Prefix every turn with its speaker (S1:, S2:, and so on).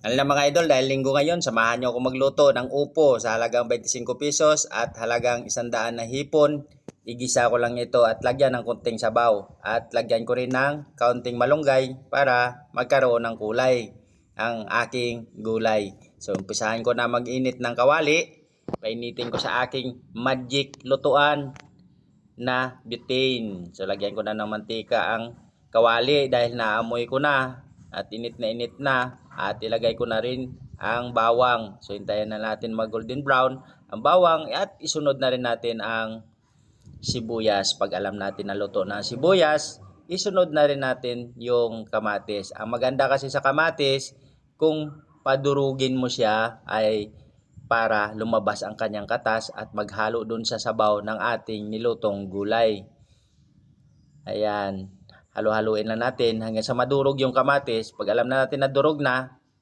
S1: Ano lang mga idol, dahil linggo ngayon, samahan nyo ako magluto ng upo sa halagang 25 pesos at halagang 100 na hipon. Igisa ko lang ito at lagyan ng konting sabaw. At lagyan ko rin ng kaunting malunggay para magkaroon ng kulay ang aking gulay. So umpisahan ko na mag-init ng kawali. Painitin ko sa aking magic lutuan na butane. So lagyan ko na ng mantika ang kawali dahil naamoy ko na at init na at ilagay ko na rin ang bawang. So hintayin na natin mag golden brown ang bawang at isunod na rin natin ang sibuyas. Pag alam natin na luto na ang sibuyas, isunod na rin natin yung kamatis. Ang maganda kasi sa kamatis, kung padurugin mo siya ay para lumabas ang kanyang katas at maghalo dun sa sabaw ng ating nilutong gulay. Ayan, halo-haluin lang natin hanggang sa madurog yung kamatis. Pag alam na natin na durog na,